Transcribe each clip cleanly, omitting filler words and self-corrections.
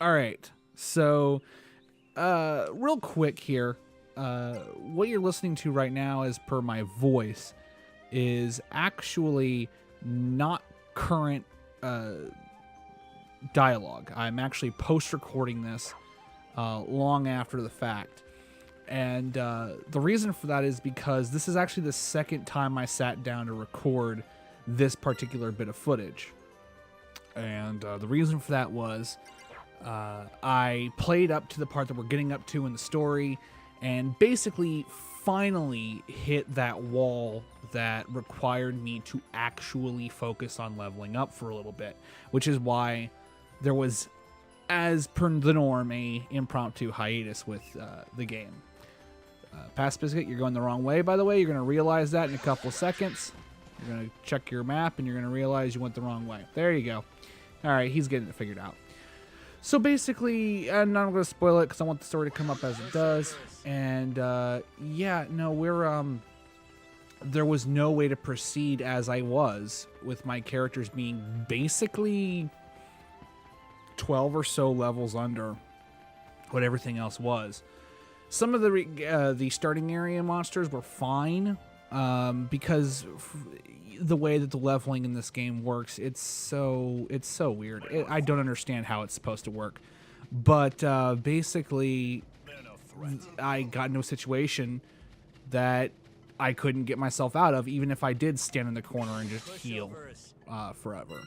All right, so real quick here, what you're listening to right now, as per my voice, is actually not current dialogue. I'm actually post-recording this long after the fact, and the reason for that is because this is actually the second time I sat down to record this particular bit of footage, and the reason for that was I played up to the part that we're getting up to in the story and basically finally hit that wall that required me to actually focus on leveling up for a little bit, which is why there was, as per the norm, a impromptu hiatus with the game. Past Biscuit, you're going the wrong way, by the way. You're going to realize that in a couple of seconds. You're going to check your map and you're going to realize you went the wrong way. There you go. All right, he's getting it figured out. So basically, I'm not going to spoil it because I want the story to come up as it does. And yeah, no, there was no way to proceed as I was, with my characters being basically 12 or so levels under what everything else was. Some of the starting area monsters were fine because the way that the leveling in this game works, it's so weird. I don't understand how it's supposed to work, but basically I got into a situation that I couldn't get myself out of, even if I did stand in the corner and just heal forever.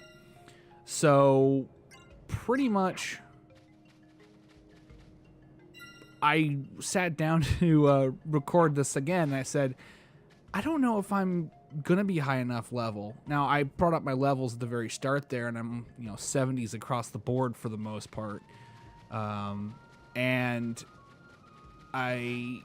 So pretty much I sat down to record this again, and I said, I don't know if I'm gonna be high enough level. Now, I brought up my levels at the very start there, and I'm 70s across the board for the most part, and I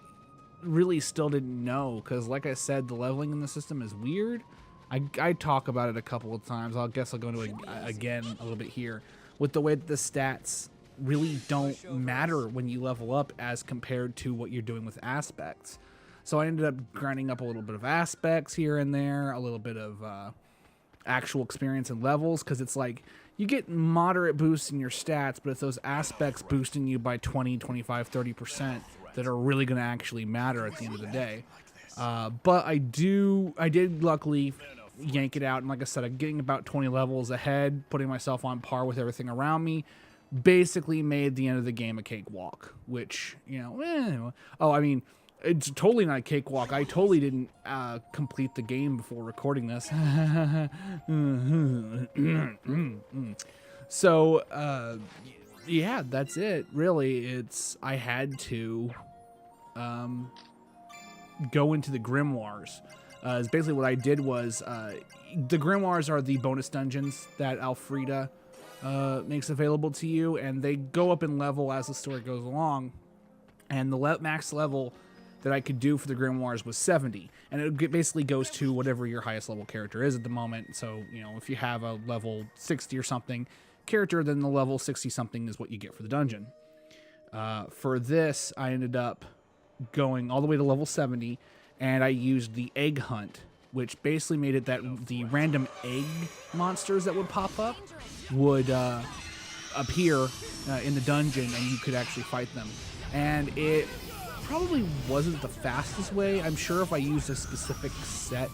really still didn't know, because like I said, the leveling in the system is weird. I talk about it a couple of times. I guess I'll go into it again a little bit here, with the way that the stats really don't matter when you level up as compared to what you're doing with aspects. So I ended up grinding up a little bit of aspects here and there, a little bit of actual experience and levels, because it's like you get moderate boosts in your stats, but it's those aspects boosting you by 20, 25, 30% that are really going to actually matter at the end of the day. But I did luckily yank it out, and like I said, I'm getting about 20 levels ahead, putting myself on par with everything around me. Basically made the end of the game a cakewalk, which, oh, I mean, it's totally not a cakewalk. I totally didn't complete the game before recording this. So, yeah, that's it. Really, I had to go into the grimoires. Is basically what I did was, the grimoires are the bonus dungeons that Alfreda makes available to you, and they go up in level as the story goes along. And the max level that I could do for the grimoires was 70, and it basically goes to whatever your highest level character is at the moment. So, if you have a level 60 or something character, then the level 60 something is what you get for the dungeon. For this, I ended up going all the way to level 70, and I used the egg hunt, which basically made it that the random egg monsters that would pop up would appear in the dungeon, and you could actually fight them. And it probably wasn't the fastest way. I'm sure if I used a specific set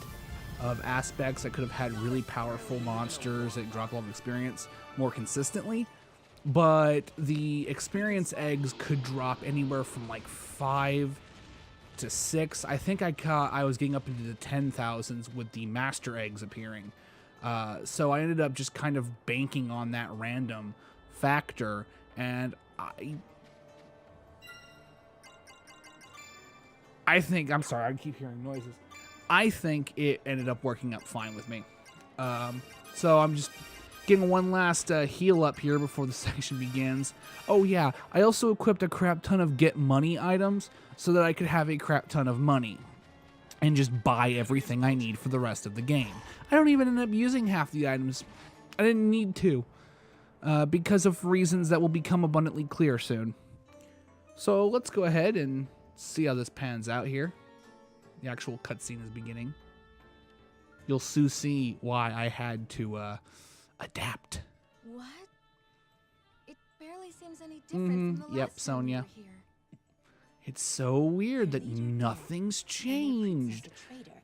of aspects, I could have had really powerful monsters that drop a lot of experience more consistently. But the experience eggs could drop anywhere from like 5 to 6. I think I was getting up into the 10,000s with the master eggs appearing. So I ended up just kind of banking on that random factor, and I think, I'm sorry, I keep hearing noises. I think it ended up working up fine with me. So I'm just getting one last heal up here before the section begins. Oh yeah, I also equipped a crap ton of get money items so that I could have a crap ton of money and just buy everything I need for the rest of the game. I don't even end up using half the items. I didn't need to, because of reasons that will become abundantly clear soon. So let's go ahead and see how this pans out here. the actual cutscene is beginning. You'll soon see why I had to adapt. What? It barely seems any different from the Yep, last time we Sonia. were here. It's so weird that nothing's changed.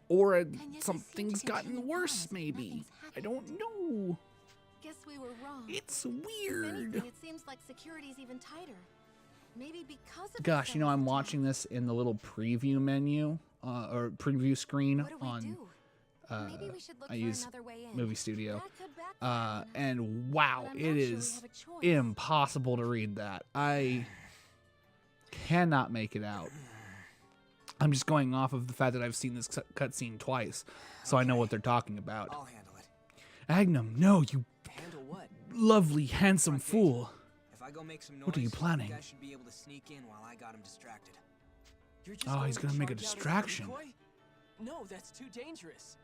Or something's gotten worse, maybe. I don't know. Guess we were wrong. It's If weird. anything, it seems like security's even tighter. Maybe because of Gosh, you know, I'm watching this in the little preview menu, or preview screen What do we on, do? Maybe we should look I for use another way in. Movie Studio. That could backfire on us. And wow, But I'm it not sure we is have a choice. impossible to read that. I cannot make it out. I'm just going off of the fact that I've seen this cutscene twice, so I know what they're talking about. I'll handle it. Agnum, no, you Handle what? lovely, handsome fool. If I go make some noise, What are you planning? You guys should be able to sneak in while I got him distracted. You're just Oh, he's to gonna make a charge out as distraction. decoy? No, that's too dangerous.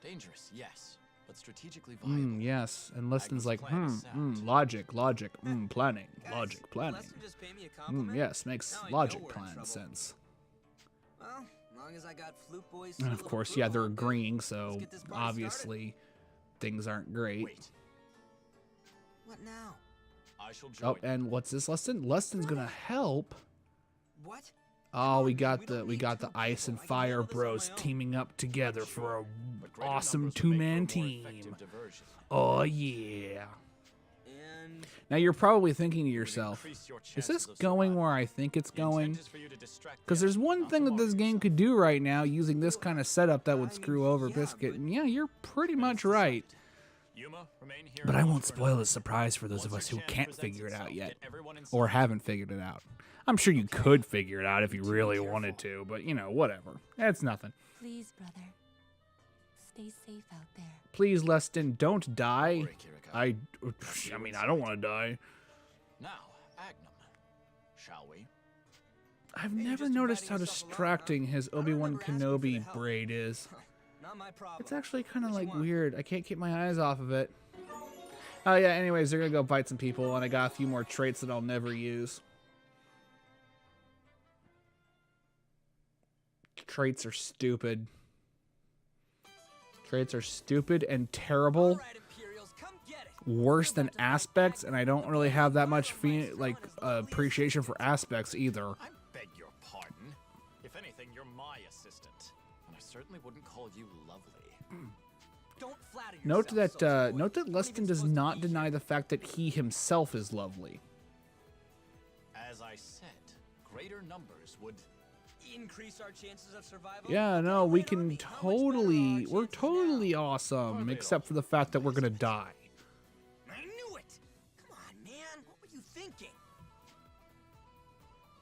Dangerous, yes, but strategically viable. Yes, and Liston's like, plan is sound. logic, planning, Guys, logic, will planning. Lester just pay me a compliment? Yes, makes Now I know logic we're in plan trouble. sense. Well, as long as I got Flute Boy's And seal of of course, yeah, they're approval, agreeing, let's so get this party obviously things aren't great. Wait, What now? I shall join. Oh, and what's this, Leston? Leston's gonna help. What? Oh, we on, got we the don't we need got the two Ice and people. I can Fire handle this on Bros my own. teaming up together for a But greater awesome numbers would make for a two-man more team. effective diversion. Oh yeah. And Now you're probably thinking to It would yourself, increase your is chances this of going survival. where I think it's The intent going? is for you to distract Because the there's enemy, one not thing to that this mark game yourself. could do right now using this kind of setup that would I screw mean, over yeah, Biscuit. but- And yeah, you're pretty Then much it's right. decided. Yuma, remain here But and I watch won't for spoil another the surprise for those Once of your us who chance can't presents figure it out itself, yet. get everyone Or inside. haven't figured it out. I'm sure you could figure it out if you really wanted to, but you know, whatever. It's nothing. Please, brother. Stay safe out there. Please, Leston, don't die. Worry, Kiriko. I mean, I don't want to die. Now, Agnum, shall we? I've Hey, never just noticed inviting how yourself along, distracting his I don't Obi-Wan remember asking for the Kenobi help. braid is. not my problem. It's actually kind of What you like want? weird. I can't keep my eyes off of it. Oh yeah, anyways, they're gonna go fight some people, and I got a few more traits that I'll never use. Traits are stupid. Traits are stupid and terrible. All right, Imperials, come get it. Worse than aspects, and I don't really have that much appreciation for aspects either. I beg your pardon. If anything, you're my assistant, and I certainly wouldn't call you lovely. Don't flatter Note yourself, that Soldier Boy. note that You weren't Leston even does supposed to not be deny here. the fact that he himself is lovely. As I said, greater numbers would. Increase our chances of survival. Yeah, Okay, no, we wait on can me. How much better are totally, our we're chances totally now? awesome, they except for the fact that we're gonna die. I knew it. Come on, man. What were you thinking?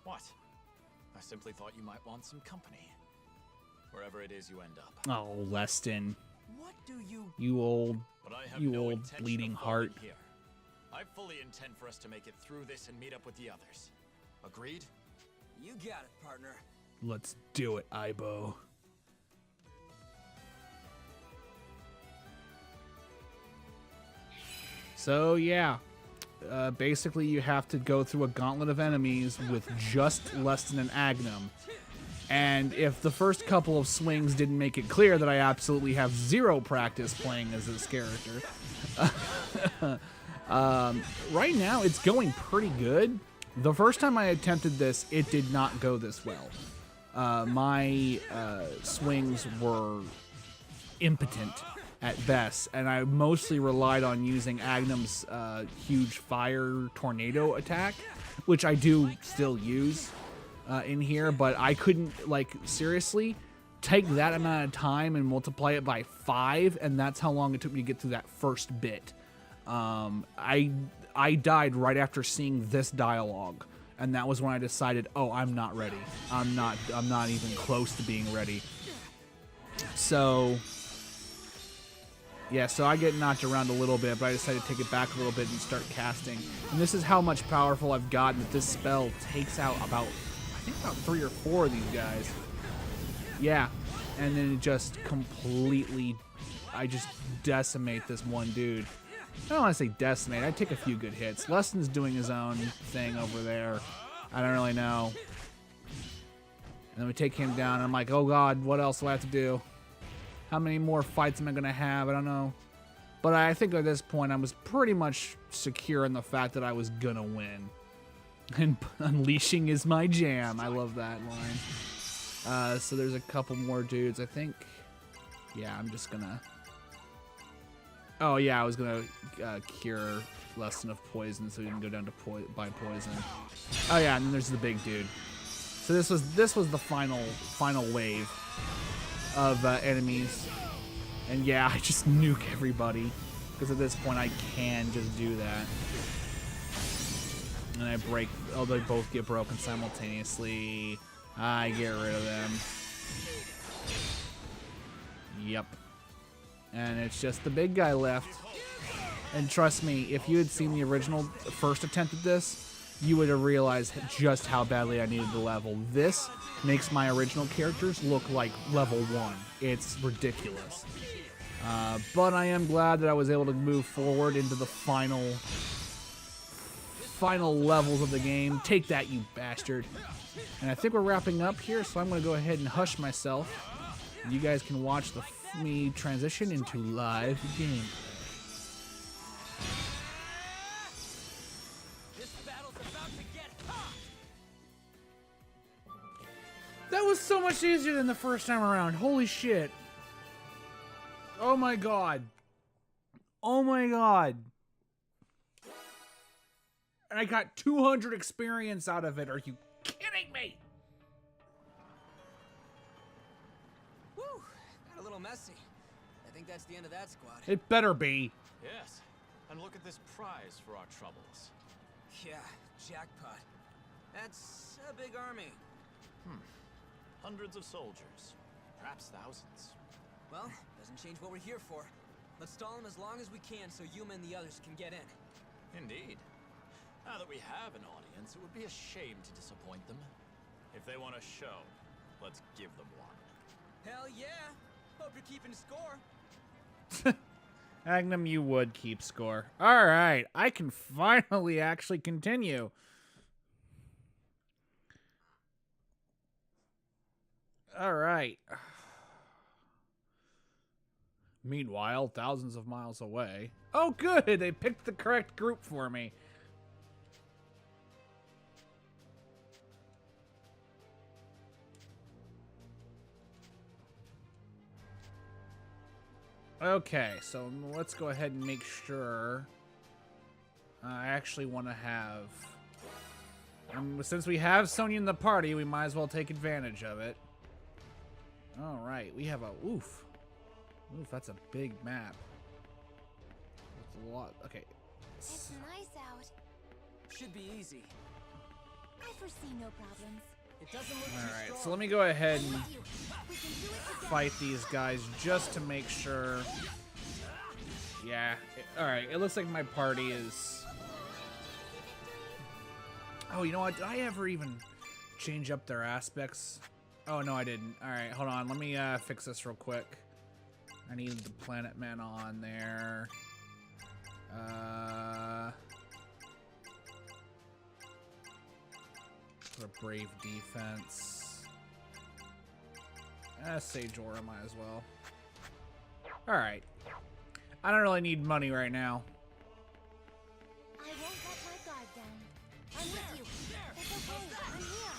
What? I simply thought you might want some company. Wherever it is you end up. Oh, Leston, What do you? you old, But I have you no old intention bleeding of heart. falling here. I fully intend for us to make it through this and meet up with the others. Agreed? You got it, partner. Let's do it, Ibo. So yeah, basically you have to go through a gauntlet of enemies with just Leston and Agnum. And if the first couple of swings didn't make it clear that I absolutely have zero practice playing as this character, right now it's going pretty good. The first time I attempted this, it did not go this well. My swings were impotent at best, and I mostly relied on using Agnum's huge fire tornado attack, which I do still use in here, but I couldn't, like, seriously take that amount of time and multiply it by 5, and that's how long it took me to get through that first bit. I died right after seeing this dialogue, and that was when I decided, oh, I'm not ready. I'm not even close to being ready. So yeah, so I get knocked around a little bit, but I decided to take it back a little bit and start casting. And this is how much powerful I've gotten, that this spell takes out about, I think about 3 or 4 of these guys. Yeah, and then it just completely, I just decimate this one dude. I don't want to say decimate, I take a few good hits. Leston's doing his own thing over there. I don't really know. And then we take him down, and I'm like, oh god, what else do I have to do? How many more fights am I going to have? I don't know. But I think at this point, I was pretty much secure in the fact that I was going to win. And unleashing is my jam. I love that line. So there's a couple more dudes, I think. Yeah, I'm just going to... Oh, yeah, I was going to cure Lesson of Poison so we can go down to by poison. Oh, yeah, and then there's the big dude. So this was the final wave of enemies. And yeah, I just nuke everybody. Because at this point, I can just do that. And I break... Oh, they both get broken simultaneously. I get rid of them. Yep. And it's just the big guy left. And trust me, if you had seen the original first attempt at this, you would have realized just how badly I needed the level. This makes my original characters look like level 1. It's ridiculous. But I am glad that I was able to move forward into the final levels of the game. Take that, you bastard. And I think we're wrapping up here, so I'm going to go ahead and hush myself. You guys can watch me transition into live game. That was so much easier than the first time around. Holy shit. Oh my god. Oh my god. And I got 200 experience out of it. Are you kidding me? Woo! Got a little messy. I think that's the end of that squad. It better be. Yes. And look at this prize for our troubles. Yeah, jackpot. That's a big army. Hundreds of soldiers. Perhaps thousands. Well, doesn't change what we're here for. Let's stall them as long as we can so Yuma and the others can get in. Indeed. Now that we have an audience, it would be a shame to disappoint them. If they want a show, let's give them one. Hell yeah! Hope you're keeping score. Magnum, you would keep score. All right, I can finally actually continue. All right. Meanwhile, thousands of miles away. Oh, good! They picked the correct group for me. Okay, so let's go ahead and make sure. I actually want to have... since we have Sonya in the party, we might as well take advantage of it. Alright, we have a... Oof. Oof, that's a big map. That's a lot. Okay. It's nice out. Should be easy. I foresee no problems. It doesn't look too Alright, strong. so let me go ahead and We can do it together. fight these guys just to make sure. Yeah. Alright, it looks like my party is... Oh, you know what? Did I ever even change up their aspects? Oh, no, I didn't. Alright, hold on. Let me fix this real quick. I need the Planet Man on there. Put a Brave Defense. Sage Aura might as well. Alright. I don't really need money right now. I won't let my guard down. I'm with you. It's okay. I'm here.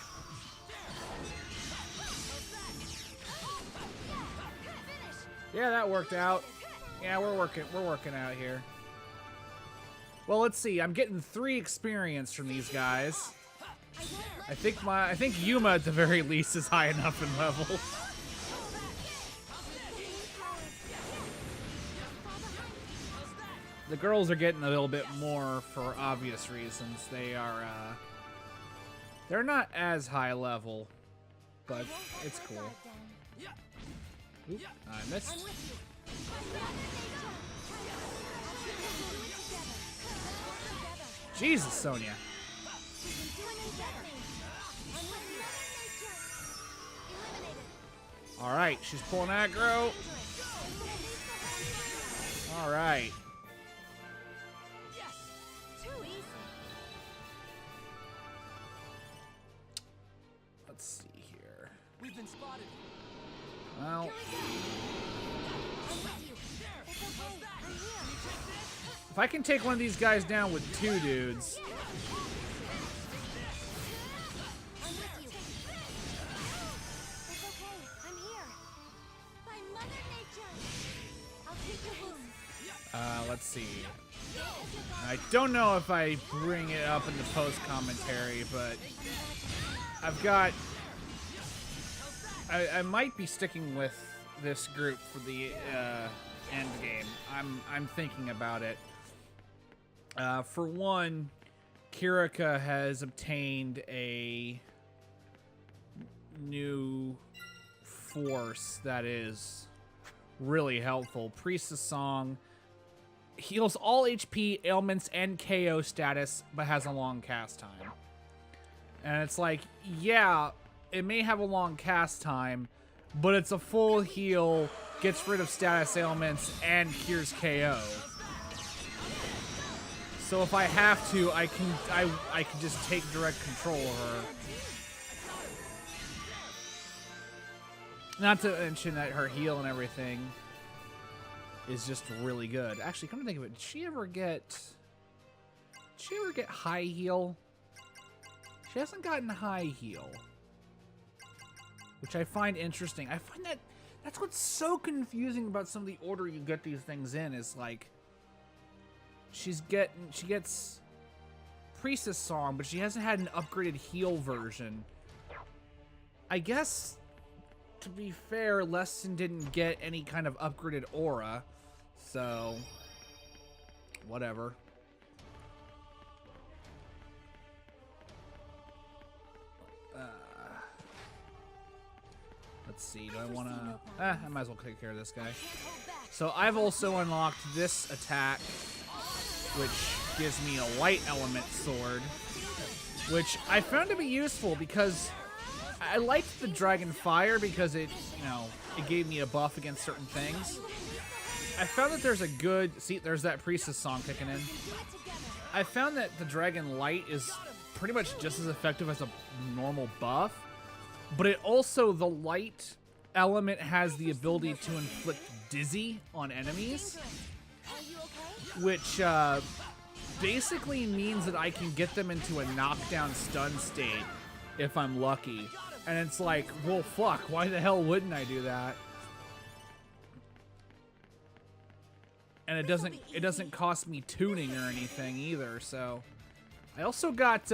Yeah, that worked out. Yeah, we're working out here. Well, let's see. I'm getting 3 experience from these guys. I think Yuma at the very least is high enough in level. The girls are getting a little bit more for obvious reasons. They're not as high level, but it's cool. Oop, I missed. Jesus, Sonya. All right, she's pulling aggro. All right. Let's see here. been spotted. Well, I'm with you. It's okay. I'm here. if I can take one of these guys down with 2 dudes. I'm with you. It's okay. I'm here. By Mother Nature. I'll take your wounds. Let's see. I don't know if I bring it up in the post commentary, but I've got. I might be sticking with this group for the end game. I'm thinking about it. For one, Kirika has obtained a new force that is really helpful. Priestess Song heals all HP, ailments, and KO status, but has a long cast time. And it's like, yeah, it may have a long cast time, but it's a full heal, gets rid of status ailments, and cures KO. So if I have to, I can just take direct control of her. Not to mention that her heal and everything is just really good. Actually, come to think of it, did she ever get high heal? She hasn't gotten high heal, which I find interesting. I find that's what's so confusing about some of the order you get these things in, is like she gets Priestess Song, but she hasn't had an upgraded heal version. I guess, to be fair, Lesson didn't get any kind of upgraded aura, so whatever. Let's see, do I want to... I might as well take care of this guy. So I've also unlocked this attack, which gives me a light element sword, which I found to be useful because I liked the Dragon Fire because it, it gave me a buff against certain things. I found that there's a good... See, there's that Priestess Song kicking in. I found that the Dragon Light is pretty much just as effective as a normal buff, but it also, the light element has the ability to inflict dizzy on enemies, which basically means that I can get them into a knockdown stun state if I'm lucky. And it's like, well, fuck, why the hell wouldn't I do that? And it doesn't cost me tuning or anything either, so. I also got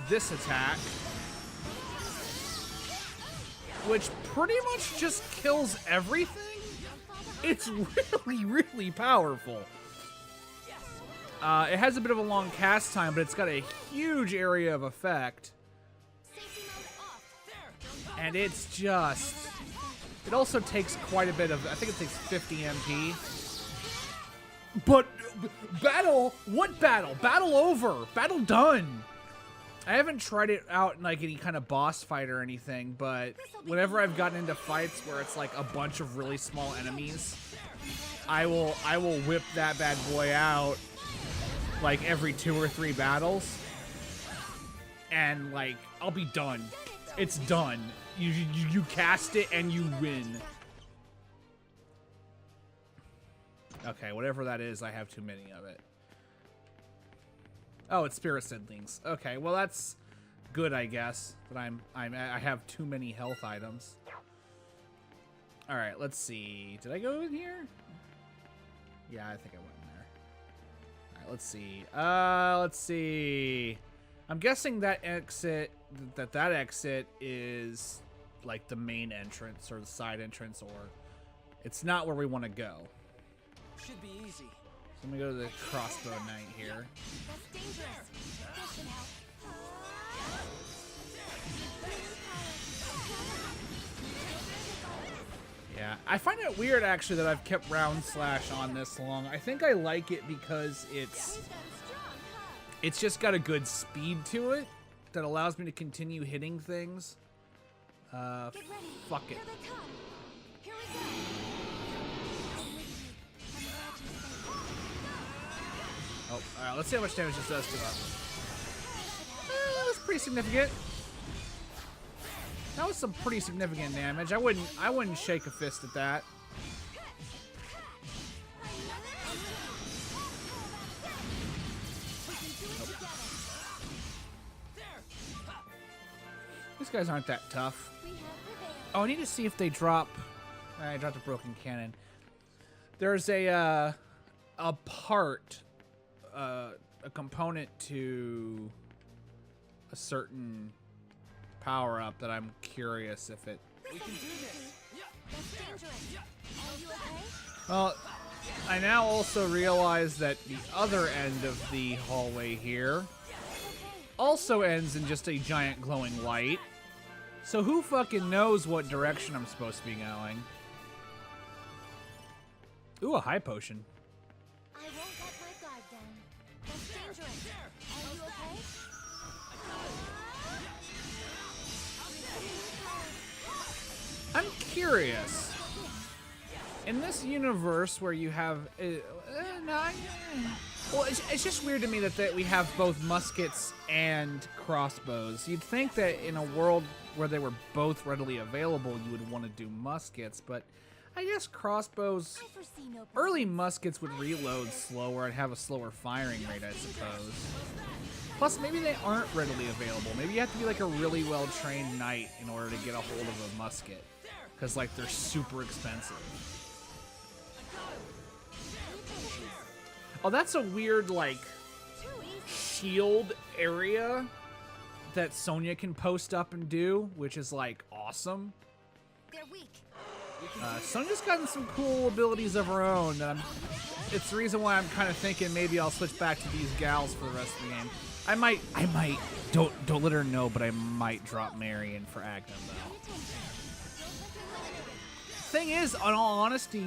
this attack, which pretty much just kills everything. It's really, really powerful. It has a bit of a long cast time, but it's got a huge area of effect. And it's just... It also takes quite a bit of... I think it takes 50 MP. But... Battle? What battle? Battle over. Battle done. I haven't tried it out in like any kind of boss fight or anything, but whenever I've gotten into fights where it's like a bunch of really small enemies, I will whip that bad boy out like every 2 or 3 battles, and like I'll be done. It's done. You cast it and you win. Okay, whatever that is, I have too many of it. Oh, it's Spirit Seedlings. Okay, well that's good, I guess. That I have too many health items. All right, let's see. Did I go in here? Yeah, I think I went in there. All right, let's see. Let's see. I'm guessing that exit is like the main entrance or the side entrance, or it's not where we want to go. Should be easy. So I'm gonna go to the crossbow knight here. That's dangerous. This can help. Yeah, I find it weird actually that I've kept round slash on this long. I think I like it because it's just got a good speed to it that allows me to continue hitting things. Fuck it. Here they come. Here we go. Oh, alright, let's see how much damage this does to us. That was pretty significant. That was some pretty significant damage. I wouldn't shake a fist at that. These guys aren't that tough. Oh, I need to see if they drop. I dropped a broken cannon. There's a part, a component to a certain power up that I'm curious if it. We can do this. That's dangerous. Are you okay? Well, I now also realize that the other end of the hallway here also ends in just a giant glowing light. So who fucking knows what direction I'm supposed to be going? Ooh, a high potion. I won't let my guard down. That's dangerous. Are you okay? I'm curious. In this universe where you have... well, it's just weird to me that we have both muskets and crossbows. You'd think that in a world where they were both readily available, you would want to do muskets, but I guess crossbows... I foresee no Early muskets would reload slower and have a slower firing rate, I suppose. Plus, maybe they aren't readily available. Maybe you have to be like a really well-trained knight in order to get a hold of a musket. Because, like, they're super expensive. Oh, that's a weird, like, shield area that Sonya can post up and do, which is, like, awesome. They're weak. Sonya's gotten some cool abilities of her own that it's the reason why I'm kind of thinking maybe I'll switch back to these gals for the rest of the game. I might, don't let her know, but I might drop Marion for Agnum, though. Thing is, in all honesty,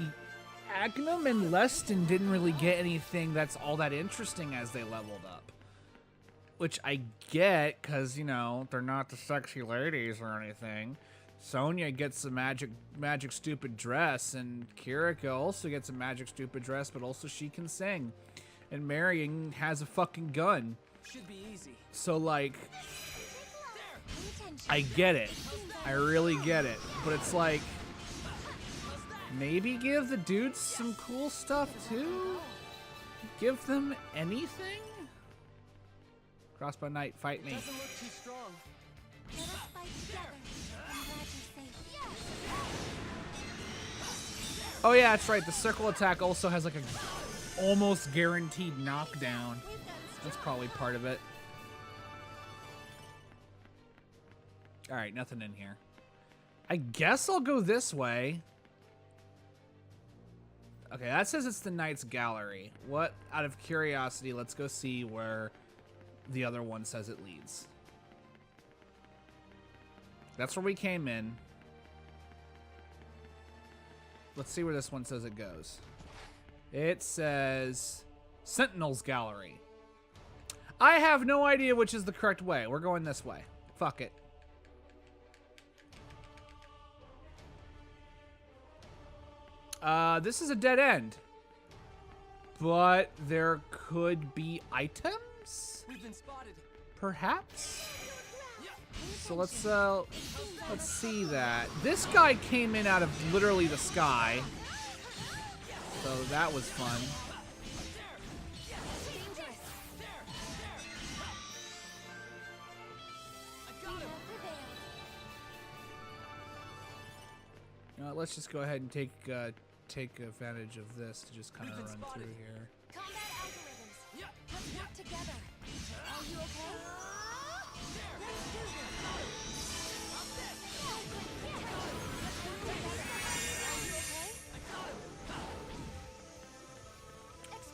Agnum and Leston didn't really get anything that's all that interesting as they leveled up. Which I get, because, you know, they're not the sexy ladies or anything. Sonya gets a magic stupid dress, and Kirika also gets a magic stupid dress, but also she can sing. And Marion has a fucking gun. Should be easy. So, like, I get it. I really get it. But it's like, maybe give the dudes some cool stuff too? Give them anything? Crossbow Knight, fight me. Doesn't look too strong. Let us fight together. I'm glad you're safe. Oh yeah, that's right. The circle attack also has like a almost guaranteed knockdown. That's probably part of it. All right, nothing in here. I guess I'll go this way. Okay, that says it's the Knight's Gallery. What, out of curiosity, let's go see where the other one says it leads. That's where we came in. Let's see where this one says it goes. It says Sentinel's Gallery. I have no idea which is the correct way. We're going this way. Fuck it. This is a dead end. But there could be items? We've been spotted. Perhaps? So let's see that. This guy came in out of literally the sky. So that was fun. Let's just go ahead and take advantage of this to just kind of run through here. Combat algorithms. Let's work together. Are you okay? Let's do this.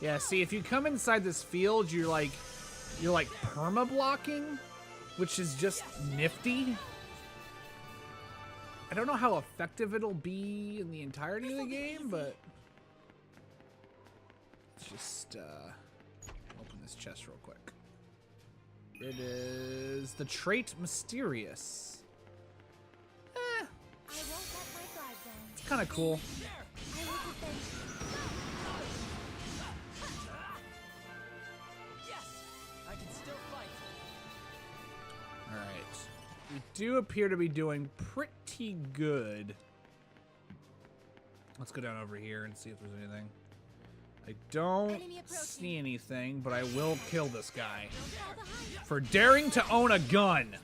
Yeah, see, if you come inside this field, you're like perma blocking, which is just nifty. I don't know how effective it'll be in the entirety of the game, but let's just open this chest real quick. It is the trait Mysterious. I won't let my guard down. It's kind of cool. I will defend you. Yes, I can still fight. All right, we do appear to be doing pretty good. Let's go down over here and see if there's anything. I don't see anything, but I will kill this guy for daring to own a gun.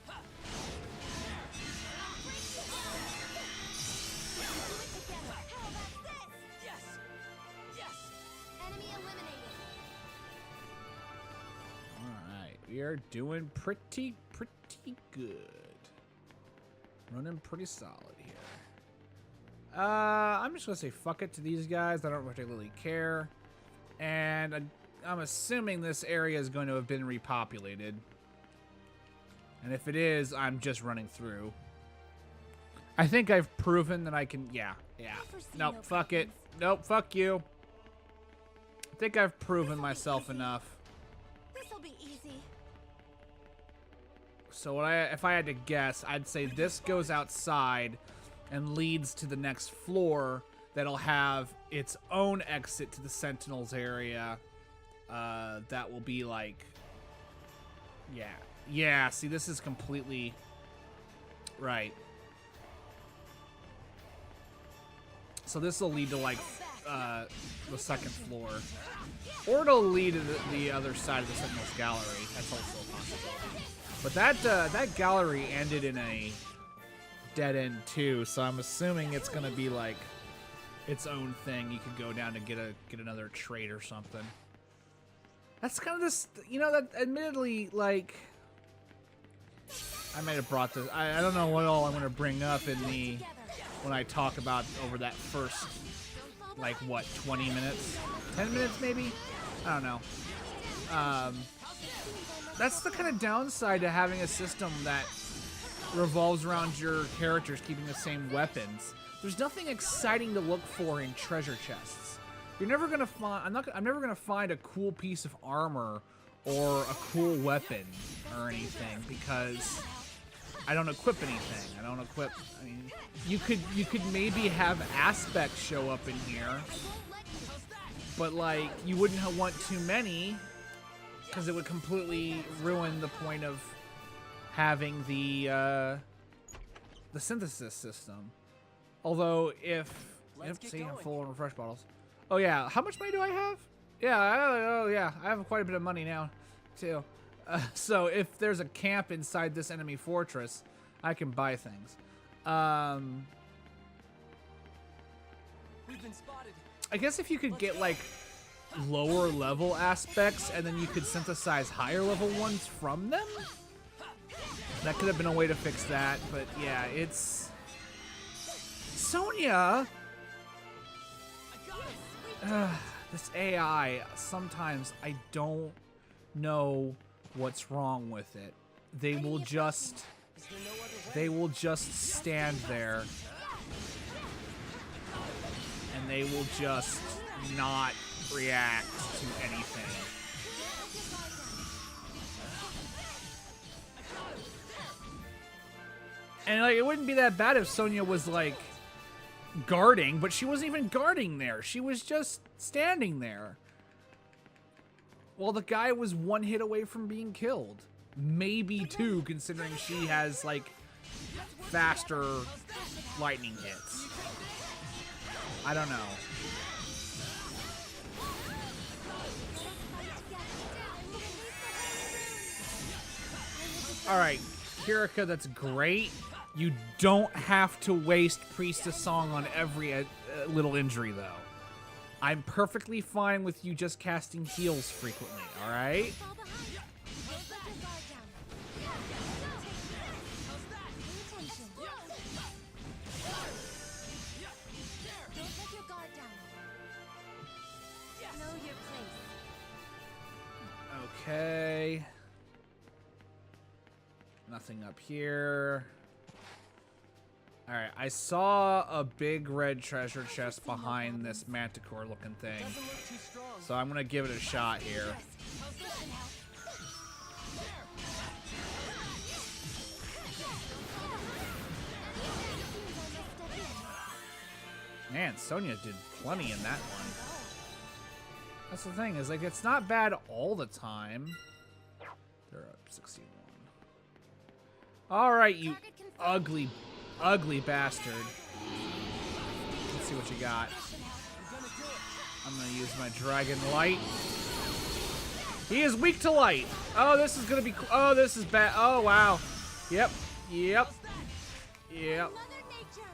Alright, we are doing pretty good. Running pretty solid here. I'm just gonna say fuck it to these guys. I don't particularly care. And I'm assuming this area is going to have been repopulated. And if it is, I'm just running through. I think I've proven that I can... Yeah. Nope, fuck it. Nope, fuck you. I think I've proven myself enough. This'll be easy. So if I had to guess, I'd say this goes outside and leads to the next floor that'll have its own exit to the Sentinels area. That will be like... Yeah, see, this is completely... Right. So this will lead to, like, the second floor. Or it'll lead to the other side of the Sentinels gallery. That's also a possibility. But that gallery ended in a dead end too, so I'm assuming it's gonna be like its own thing. You could go down to get another trait or something. That's kind of this, you know, that admittedly, like, I might have brought this. I don't know what all I'm gonna bring up when I talk about over that first, like, what, 20 minutes, 10 minutes maybe. I don't know. That's the kind of downside to having a system that revolves around your characters keeping the same weapons. There's nothing exciting to look for in treasure chests. You're never gonna find. I'm never gonna find a cool piece of armor or a cool weapon or anything because I don't equip anything. I mean, you could maybe have aspects show up in here, but like you wouldn't want too many because it would completely ruin the point of having the synthesis system. Although if see, I'm full of refresh bottles. Oh yeah, how much money do I have? Yeah, I have quite a bit of money now, too. So if there's a camp inside this enemy fortress, I can buy things. We've been spotted. I guess if you could get like lower level aspects and then you could synthesize higher level ones from them, that could have been a way to fix that. But yeah, it's Sonya. This AI, sometimes I don't know what's wrong with it. They will just stand there and they will just not react to anything. And like, it wouldn't be that bad if Sonya was like guarding, but she wasn't even guarding there. She was just standing there. Well, the guy was one hit away from being killed. Maybe two, considering she has like faster lightning hits. I don't know. Alright, Kirika, that's great. You don't have to waste Priestess Song on every little injury, though. I'm perfectly fine with you just casting heals frequently, alright? Okay. Nothing up here. Alright, I saw a big red treasure chest behind this manticore looking thing. So I'm gonna give it a shot here. Man, Sonya did plenty in that one. That's the thing, is like it's not bad all the time. They're up 61. All right, you Target confirmed. ugly, ugly bastard. Let's see what you got. I'm gonna use my dragon light. He is weak to light. Oh, this is gonna be. Oh, this is bad. Oh, wow. Yep. Yep. Yep. Mother Nature.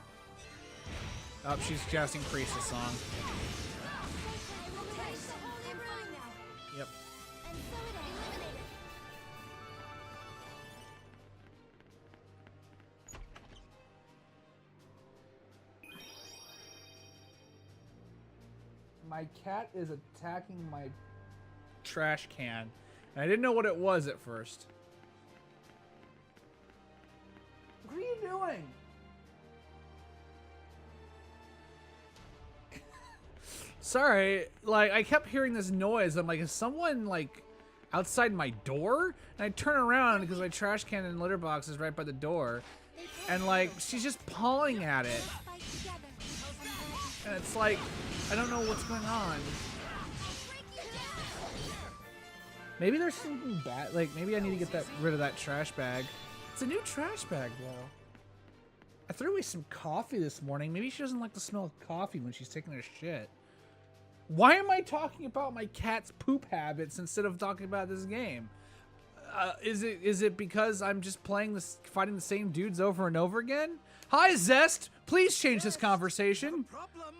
Oh, she's casting Priestess Song. I will taste the holy refrain now. Yep. And so it eliminated. My cat is attacking my trash can. And I didn't know what it was at first. What are you doing? Sorry, like, I kept hearing this noise. I'm like, is someone, like, outside my door? And I turn around because my trash can and litter box is right by the door. And, like, she's just pawing at it. Fight together. And it's like, I don't know what's going on. Maybe there's something bad. Like, maybe I need to get rid of that trash bag. It's a new trash bag, though. I threw away some coffee this morning. Maybe she doesn't like the smell of coffee when she's taking her shit. Why am I talking about my cat's poop habits instead of talking about this game? Is it because I'm just fighting the same dudes over and over again? Hi, Zest. Please change this conversation. Problem.